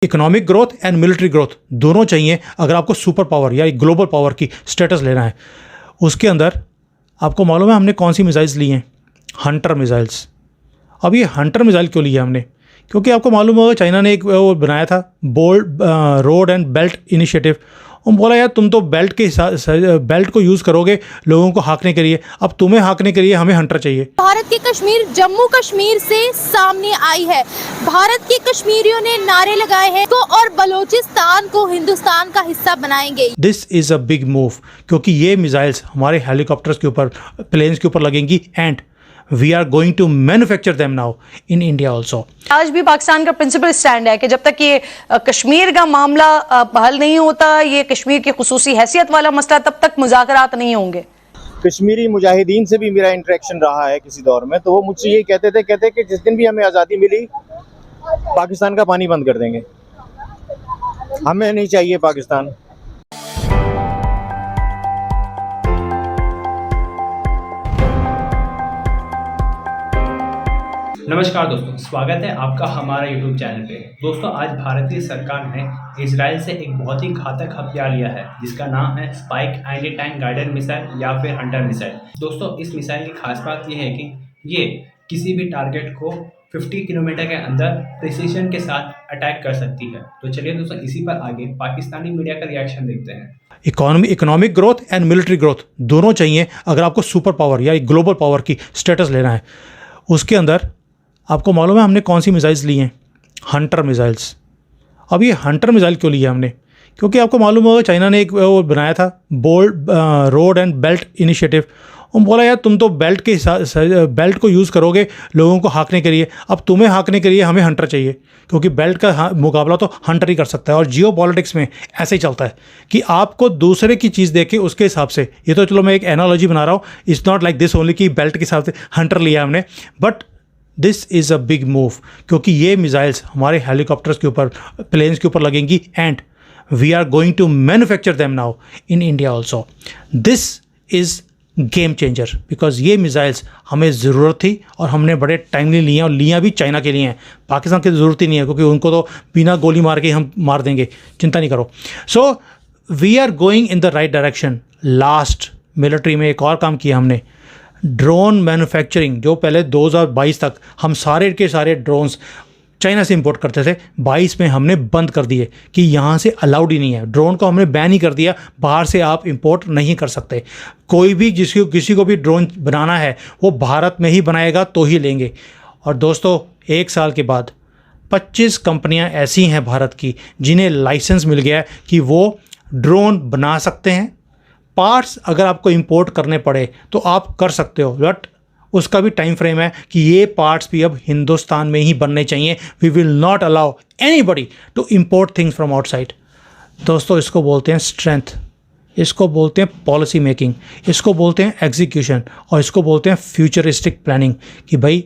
Economic growth and military growth दोनों चाहिए अगर आपको सुपर पावर या ग्लोबल पावर की स्टेटस लेना है। उसके अंदर आपको मालूम है हमने कौन सी मिसाइल्स ली हैं? Hunter missiles. अब ये हंटर मिसाइल क्यों लिया हमने? क्योंकि आपको मालूम होगा चाइना ने एक वो बनाया था bold road and belt initiative. उन्होंने बोला यार तुम तो बेल्ट को यूज़ करोगे लोगों को हाँकने के लिए, अब तुम्हें हाँकने के लिए हमें हंटर चाहिए। भारत के कश्मीर जम्मू कश्मीर से सामने आई है। भारत के कश्मीरियों ने नारे लगाए हैं तो और बलूचिस्तान को हिंदुस्तान का हिस्सा बनाएंगे। This is a big move क्योंकि ये मिसाइल्स हमारे हेलीकॉप्टर्स के ऊपर, प्लेन्स के ऊपर लगेंगी and we are going to manufacture them now in India also. आज भी पाकिस्तान का प्रिंसिपल स्टैंड है कि जब तक ये कश्मीर का मामला हल नहीं होता, ये कश्मीर की खुसूसी हैसियत वाला मसला, तब तक मुज़ाकरात नहीं होंगे। कश्मीरी मुजाहिदीन से भी मेरा इंटरेक्शन रहा है किसी दौर में, तो वो मुझसे ये कहते थे कि जिस दिन भी हमें आज़ादी मिली पाकिस्तान का पानी बंद कर देंगे, हमें नहीं चाहिए पाकिस्तान। नमस्कार दोस्तों, स्वागत है आपका हमारा YouTube चैनल पे। दोस्तों आज भारतीय सरकार ने इजराइल से एक बहुत ही घातक हथियार लिया है जिसका नाम है spike anti tank guided missile या फिर हंटर मिसाइल। दोस्तों इस मिसाइल की खास बात यह है कि ये किसी भी टारगेट को 50 किलोमीटर के अंदर प्रिसीजन के साथ अटैक कर सकती है। तो चलिए दोस्तों इसी पर आगे पाकिस्तानी मीडिया का रिएक्शन देखते हैं। Economic growth and military growth दोनों चाहिए अगर आपको सुपर पावर या ग्लोबल पावर की स्टेटस लेना है। उसके अंदर आपको मालूम है हमने कौन सी मिसाइल्स ली हैं? Hunter missiles. अब ये हंटर मिसाइल क्यों लिया हमने? क्योंकि आपको मालूम होगा चाइना ने एक वो बनाया था bold road and belt initiative. उन्होंने बोला यार तुम तो बेल्ट को यूज़ करोगे लोगों को हाँकने के लिए, अब तुम्हें हाँकने के लिए हमें हंटर चाहिए क्योंकि बेल्ट का मुकाबला तो हंटर ही कर सकता है। और जियो पॉलिटिक्स में ऐसे ही चलता है कि आपको दूसरे की चीज़ देख के उसके हिसाब से, ये तो चलो मैं एक एनालॉजी बना रहा हूँ, it's not like this only कि बेल्ट के हिसाब से हंटर लिया हमने, but this is a big move क्योंकि ये मिसाइल्स हमारे हेलीकॉप्टर्स के ऊपर, प्लेन्स के ऊपर लगेंगी and we are going to manufacture them now in India also. This is game changer because ये मिसाइल्स हमें ज़रूरत थी और हमने बड़े टाइमली लिए हैं और लिया भी चाइना के लिए हैं। पाकिस्तान की ज़रूरत ही नहीं है क्योंकि उनको तो बिना गोली मार के हम मार देंगे, चिंता नहीं करो। So we are going in the right direction. Last military में एक और काम किया हमने, ड्रोन मैन्युफैक्चरिंग। जो पहले 2022 तक हम सारे के सारे ड्रोन्स चाइना से इंपोर्ट करते थे, 22 में हमने बंद कर दिए कि यहाँ से अलाउड ही नहीं है। ड्रोन को हमने बैन ही कर दिया, बाहर से आप इंपोर्ट नहीं कर सकते। कोई भी किसी को भी ड्रोन बनाना है वो भारत में ही बनाएगा तो ही लेंगे। और दोस्तों 1 साल के बाद 25 कंपनियाँ ऐसी हैं भारत की जिन्हें लाइसेंस मिल गया है कि वो ड्रोन बना सकते हैं। पार्ट्स अगर आपको इंपोर्ट करने पड़े तो आप कर सकते हो, बट उसका भी टाइम फ्रेम है कि ये पार्ट्स भी अब हिंदुस्तान में ही बनने चाहिए। We will not allow anybody to import things from outside. दोस्तों इसको बोलते हैं स्ट्रेंथ, इसको बोलते हैं पॉलिसी मेकिंग, इसको बोलते हैं एग्जीक्यूशन और इसको बोलते हैं फ्यूचरिस्टिक प्लानिंग कि भाई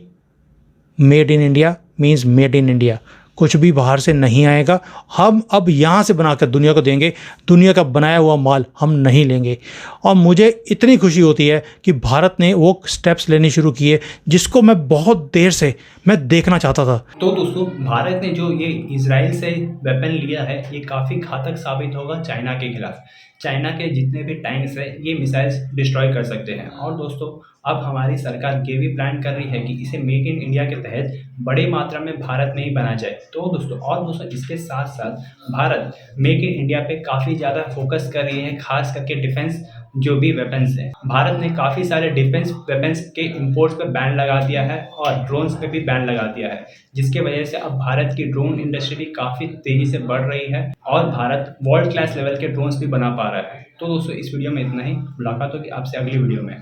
made in India means made in India. कुछ भी बाहर से नहीं आएगा, हम अब यहाँ से बनाकर दुनिया को देंगे। दुनिया का बनाया हुआ माल हम नहीं लेंगे। और मुझे इतनी खुशी होती है कि भारत ने वो स्टेप्स लेने शुरू किए जिसको मैं बहुत देर से मैं देखना चाहता था। तो दोस्तों भारत ने जो ये इजराइल से वेपन लिया है ये काफ़ी घातक साबित होगा चाइना के खिलाफ। चाइना के जितने भी टैंक्स हैं ये मिसाइल्स डिस्ट्रॉय कर सकते हैं। और दोस्तों अब हमारी सरकार ये भी प्लान कर रही है कि इसे मेक इन इंडिया के तहत बड़ी मात्रा में भारत में ही बना जाए। तो दोस्तों इसके साथ साथ भारत मेक इन इंडिया पे काफ़ी ज़्यादा फोकस कर रही है, खास करके डिफेंस जो भी वेपन्स हैं। भारत ने काफ़ी सारे डिफेंस वेपन्स के इंपोर्ट्स पे बैन लगा दिया है और ड्रोन्स पे भी बैन लगा दिया है, जिसके वजह से अब भारत की ड्रोन इंडस्ट्री भी काफ़ी तेज़ी से बढ़ रही है और भारत वर्ल्ड क्लास लेवल के ड्रोन्स भी बना पा रहा है। तो दोस्तों इस वीडियो में इतना ही। मुलाकात होगी आपसे अगली वीडियो में।